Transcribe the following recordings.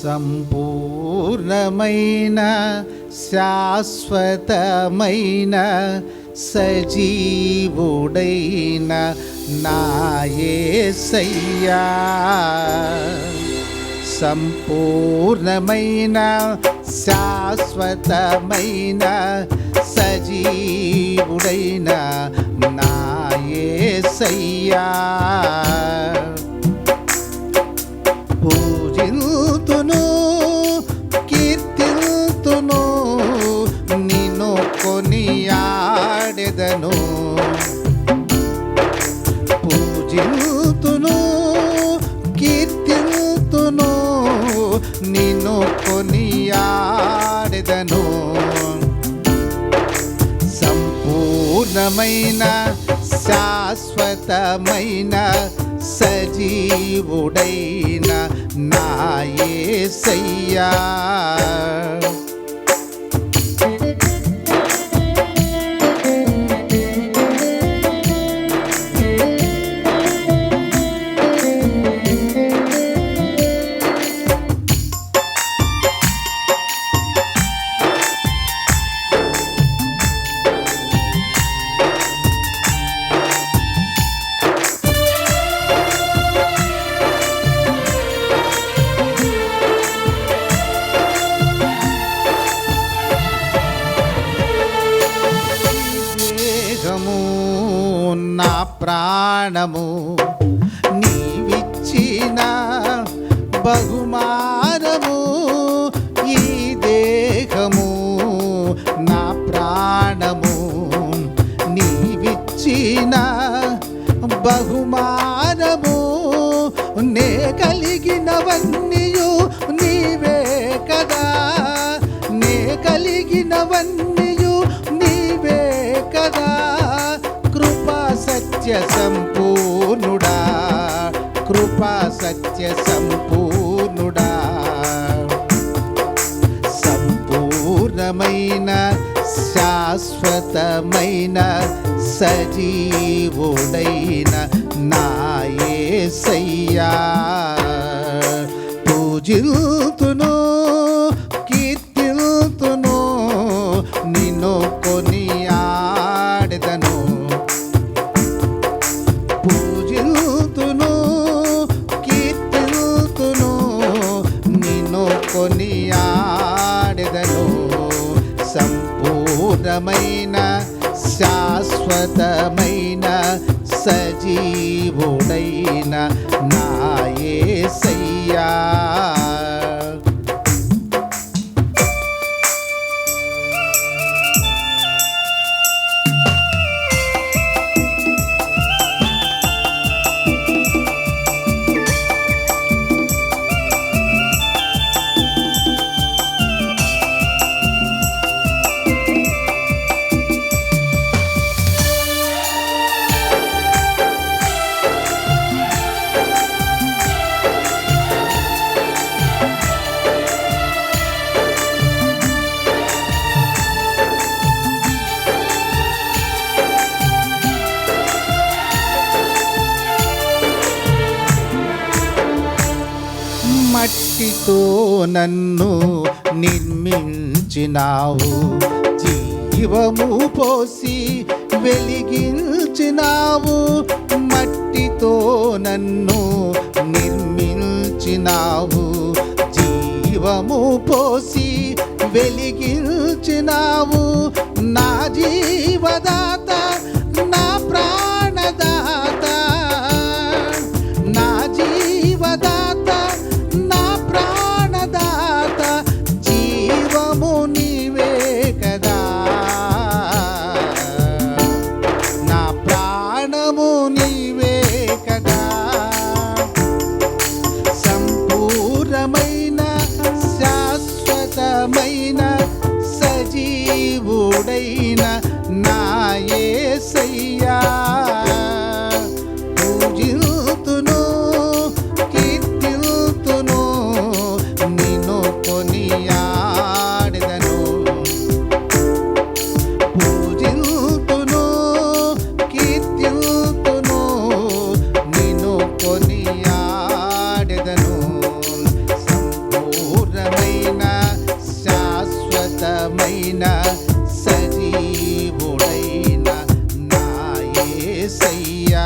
సంపూర్ణమైన శాశ్వతమైన సజీవుడైన నా యేసయ్యా, సంపూర్ణమైన శాశ్వతమైన సజీవుడైన నా యేసయ్యా, పూజిల్తును కీర్తిల్తును నిన్ను కొనియాడెదను, పూజిల్తును కీర్తిల్తును నిన్ను కొనియాడెదను, సంపూర్ణమైన శాశ్వతమైన సజీవుడైన నా యేసయ్యా, నా ప్రాణము నీవిచ్చిన బహుమానము, ఈ దేహము నా ప్రాణము నీవిచ్చిన బహుమానము, నే కలిగినవన్నీయు నీవే కదా, నే కలిగినవన్నీయు నీవే కదా, సత్య సంపూర్ణుడా, కృపా సత్య సంపూర్ణుడా, సంపూర్ణమైన శాశ్వతమైన సజీవుడైన నా యేసయ్యా, పూజిల్తును కీర్తిల్తును నిన్ను కొనియాడెదను, పూజిల్తును కీర్తిల్తును నిన్ను కొనియాడెదను, సంపూర్ణమైన శాశ్వతమైన సజీవుడైన నా యేసయ్యా, మట్టితో నన్ను నిర్మించినావు, జీవము పోసి వెలిగించినావు, మట్టితో నన్ను నిర్మించినావు, జీవము పోసి వెలిగించినావు, నా జీవదాత నా ప్రాణదాత, నా జీవదాత నా ప్రాణదాత, జీవము నీవే కదా, నా ప్రాణము నీవే కదా, సంపూర్ణమైన శాశ్వతమైన సజీవుడైన నా యేసయ్యా, పూజిల్తును కీర్తిల్తును నిన్ను కొనియాడెదను, పూజిల్తును కీర్తిల్తును నిన్ను కొనియాడెదను, సంపూర్ణ శాశ్వతమైన సజీవుడైన నా యేసయ్యా.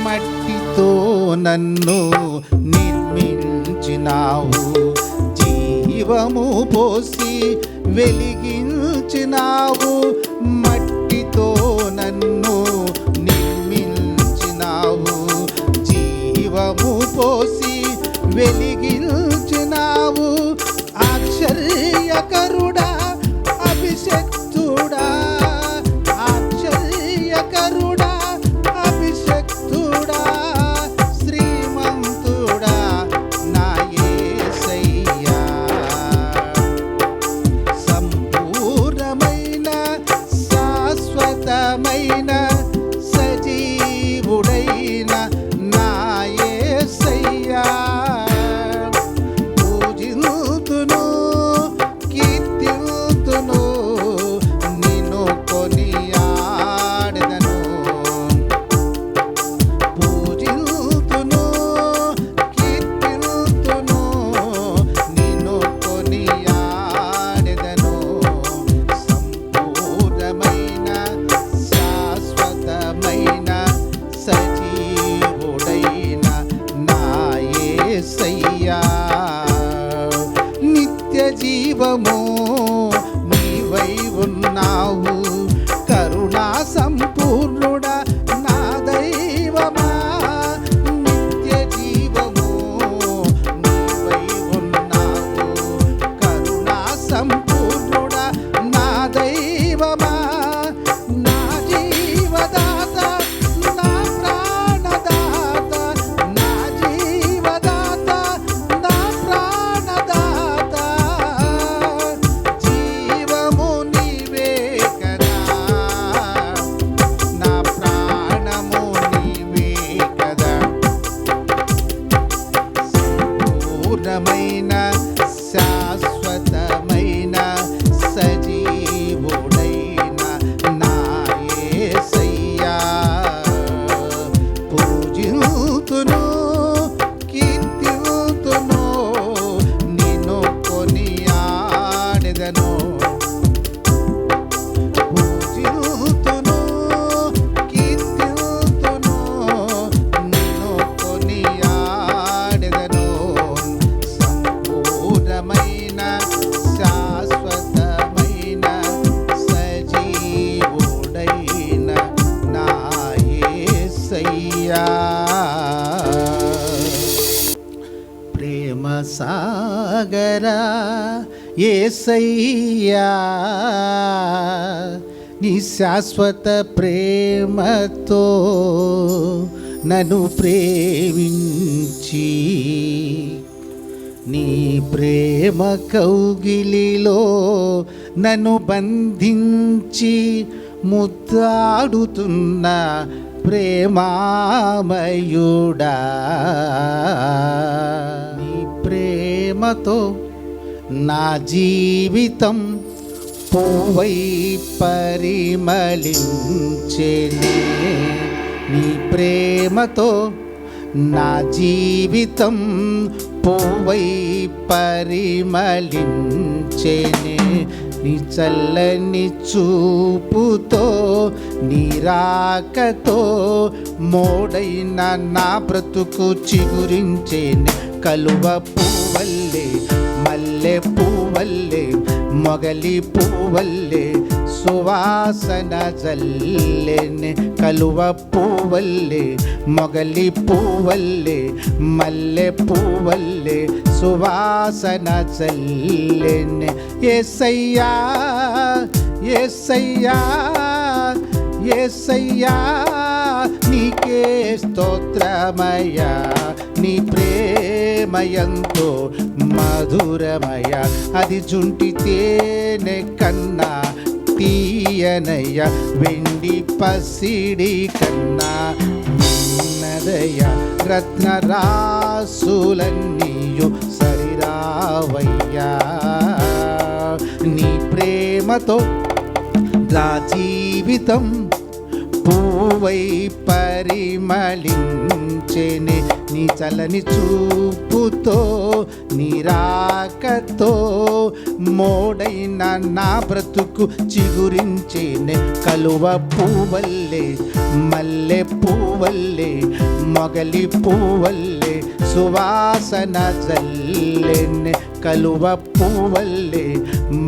మట్టితో నన్ను నిర్మించినావు, జీవము పోసి వెలిగించినావు. మట్టితో నన్ను నిర్మించినావు, జీవము పోసి వెలిగించినావు. ఆశ్చర్యకరుడా అభిషక్తుడా, ఆశ్చర్యకరుడా అభిషక్తుడా, శ్రీమంతుడా నా యేసయ్యా. సంపూర్ణమైన శాశ్వతమైన సజీవుడైన నా యేసయ్యా. పూజింతును కీర్తింతును, నిన్ను కొనియాడెదను. పూజింతును కీర్తింతును, నిన్ను కొనియాడెదను. సంపూర్ణమైన శాశ్వతమైన సజీవుడైన నా యేసయ్యా. నిత్య జీవము నీవై ఉన్నావు, కరుణా సంపూర్ణుడా నా దైవమా. నిత్య జీవము నీవై ఉన్నావు, కరుణా సంపూర్ణుడా నా దైవమా. నా జీవదాత నా ప్రాణదాత, నా జీవదాత నా ప్రాణదాత. జీవము నీవే కదా, నా ప్రాణము నీవే కదా. పూర్ణమైన శాశ్వతమైన సజీవుడైన నా యేసయ్యా. పూజింతును కీర్తింతును, నిన్ను కొనియాడెదను. పూజింతును కీర్తింతును, నిన్ను కొనియాడెదను. సంపూర్ణమైన శాశ్వతమైన సజీవుడైన నా యేసయ్యా. ప్రేమ సాగరా యేసయ్యా, నీ శాశ్వత ప్రేమతో నన్ను ప్రేమించి, నీ ప్రేమ కౌగిలిలో నన్ను బంధించి ముద్దాడుతున్న ప్రేమామయుడా. నీ ప్రేమతో నా జీవితం పువ్వై పరిమళించెనే. నీ ప్రేమతో నా జీవితం పువ్వై పరిమళించెనే. నీ చల్లని చూపుతో నీ రాకతో మోడైన నా బ్రతుకు చిగురించేనే. కలువ పువ్వల్లే, మల్లె పువ్వల్లే, మొగలి పువ్వల్లే, సువాసన జల్లెనే కలువ పువ్వల్లే మొగలి పువ్వల్లే మల్లె పువ్వల్లే సువాసన జల్లెనే యేసయ్యా యేసయ్యా యేసయ్యా నీకే స్తోత్రమయ్యా నీ ప్రేమయంతో మధురమయ అది జుంటి తేనె కన్నా తీయనయ్య వెండి పసిడి కన్నా ఉన్నదయ రత్నరాసులన్నీయు సరిరావయ్యా నీ ప్రేమతో నా జీవితం పూవై పరిమళించెనే నీ చల్లని చూపుతో నీ రాకతో మోడైన నా బ్రతుకు చిగురించెనే కలువ పువ్వల్లే మల్లె పువ్వల్లే మొగలి పువ్వల్లే సువాసన జల్లెనే కలువ పువ్వల్లే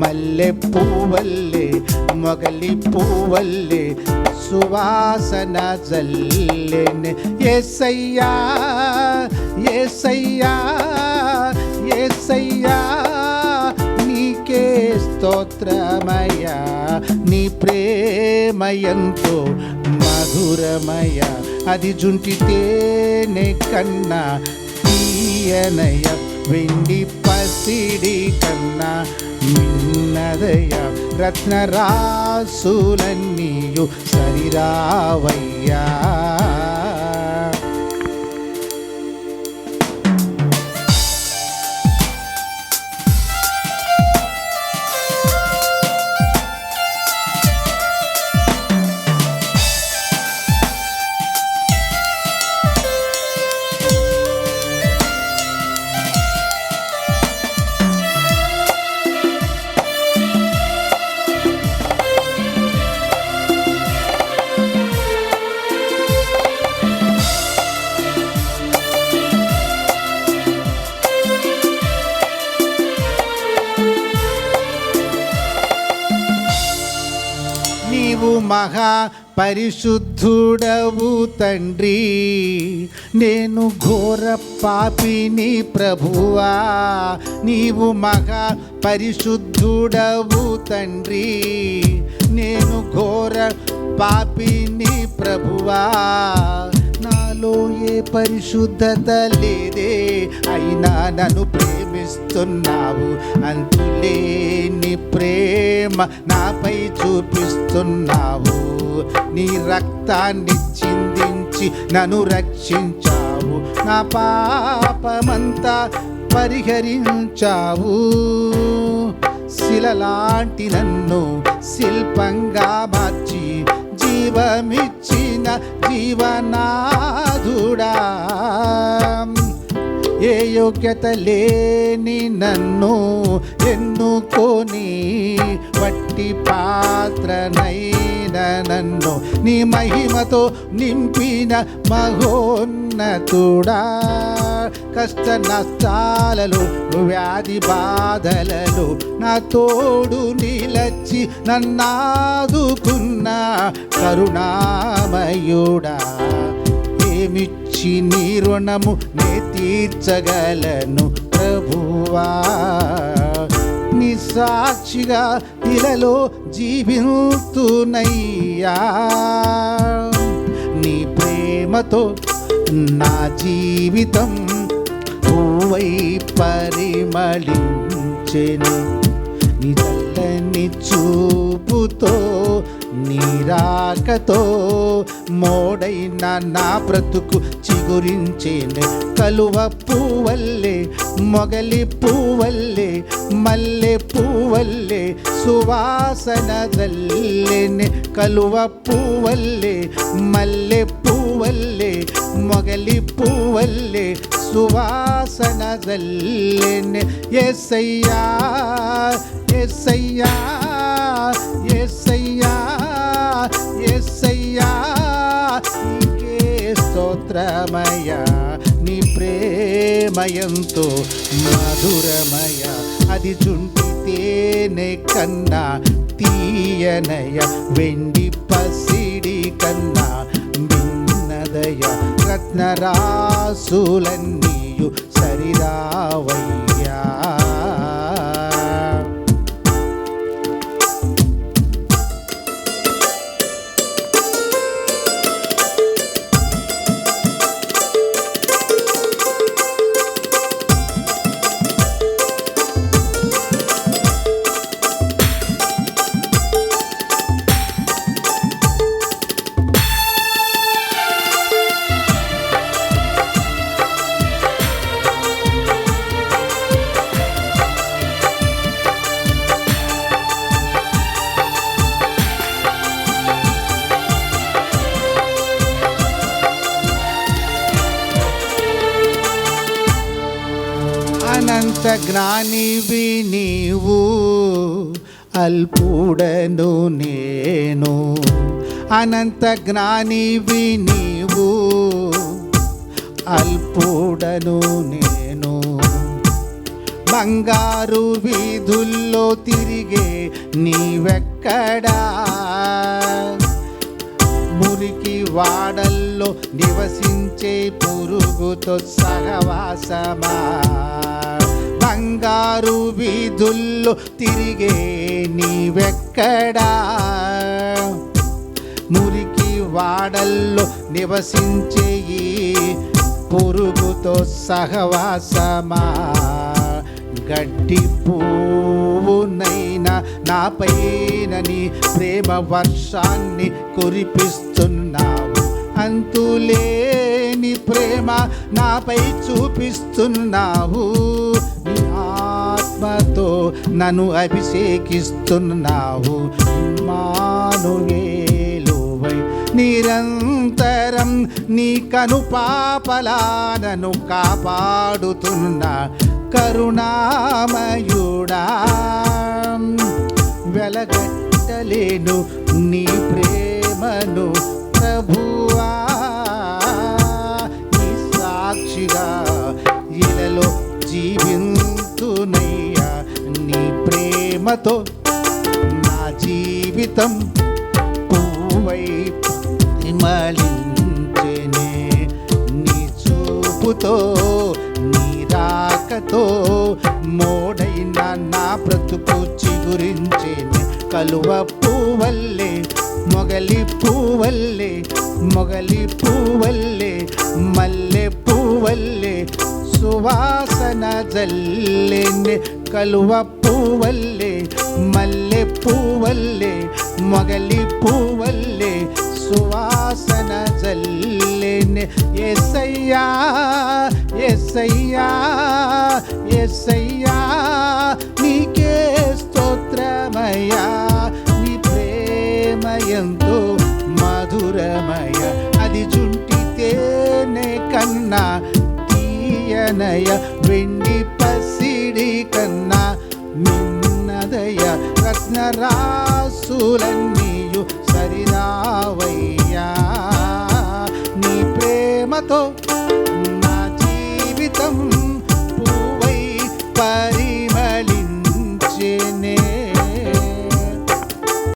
మల్లె పువ్వల్లే మొగలి పువ్వల్లే సువాసన జల్లెనే యేసయ్యా యేసయ్యా యేసయ్యా నీకే స్తోత్రమయ్యా నీ ప్రేమయంతో మధురమయ అది జుంటి తేనె కన్నా తీయనయ వెండి పసిడి కన్నా మిన్నదయ రత్నరాసులన్నీయు సరిరావయ్యా నీవు మహా పరిశుద్ధుడవు తండ్రి నేను ఘోర పాపిని ప్రభువా నీవు మహా పరిశుద్ధుడవు తండ్రి నేను ఘోర పాపిని ప్రభువా నాలో ఏ పరిశుద్ధత లేదే అయినా నన్ను ప్రేమిస్తున్నావు అంతులేని ప్రేమ నాపై చూపిస్తున్నావు నీ రక్తాన్ని చిందించి నన్ను రక్షించావు నా పాపమంతా పరిహరించావు శిలలాంటి నన్ను శిల్పంగా మార్చి జీవమిచ్చిన జీవనాథుడా ఏ యోగ్యత లేని నన్ను ఎన్నుకొని వట్టి పాత్రనైన నన్ను నీ మహిమతో నింపిన మహోన్నతుడా కష్ట నష్టాలలో వ్యాధి బాధలలో నా తోడు నిలచి నన్నాదుకున్న కరుణామయుడా ఏమిచ్చి నీ రుణము నే తీర్చగలను ప్రభువా నీ సాక్షిగా ఇలలో జీవితునయ్యా నీ ప్రేమతో నా జీవితం పూవై పరిమళించెను నీ చల్లని చూపుతో నీ రాకతో మోడైన నా బ్రతుకు చిగురించెను కలువ పువ్వల్లే మొగలి పువ్వల్లే మల్లె పువ్వల్లే సువాసన జల్లెనే కలువ పువ్వల్లే మల్లె పువ్వల్లే మొగలి పువ్వల్లే సువాసన జల్లెనే యేసయ్యా యేసయ్యా యేసయ్యా యేసయ్యా నీకే స్తోత్రమయ నీ ప్రేమయంతో మధురమయ అది జుంటి తేనె కన్నా తీయనయ వెండి పసిడి కన్నా మిన్నదయ రత్నరాసులన్నీయు సరిరావయ్యా. అనంత జ్ఞానివి నీవు, అల్పుడను నేను. అనంత జ్ఞానివి నీవు, అల్పుడను నేను. బంగారు వీధుల్లో తిరిగే నీవెక్కడా, మురికి వాడల్లో నివసించే పురుగుతో సహవాసమా. బంగారు వీధుల్లో తిరిగే నీవెక్కడా, మురికి వాడల్లో నివసించే ఈ పురుగుతో సహవాసమా. గడ్డి పువ్వునైనా నాపైన నీ ప్రేమ వర్షాన్ని కురిపిస్తున్నావు. అంతులేని ప్రేమ నాపై చూపిస్తున్నావు. నీ ఆత్మతో నన్ను అభిషేకిస్తున్నావు. ఇమ్మానుయేలువై నిరంతరం నీ కనుపాపలా నన్ను కాపాడుతున్నా కరుణామయుడా. వెలగట్టలేను నీ ప్రేమను ప్రభువా. నీ సాక్షిగా ఇలలో జీవింతునయ్యా. నీ ప్రేమతో నా జీవితం పువ్వై మలించెనే. నీ చూపుతో నీ రాకతో మోడైన నా బ్రతుకు చిగురించెనే. కలువ పువ్వల్లే మొగలి పువ్వల్లే, మొగలి పువ్వల్లే, మల్లె పువ్వల్లే సువాసన జల్లెనే. కలువ పువ్వల్లే, మల్లె పువ్వల్లే, మొగలి పువ్వల్లే సువాసన జల్లెనే. యేసయ్యా యేసయ్యా యేసయ్యా నీకే స్తోత్రమయ్యా. నీ ప్రేమ ఎంతో మధురమయ, అది జుంటితేనే కన్నా తీయనయ వెండి పసిడి కన్నా మిన్నదయ రత్నరాసులన్నీయు సరిరావయ్యా. నీ ప్రేమతో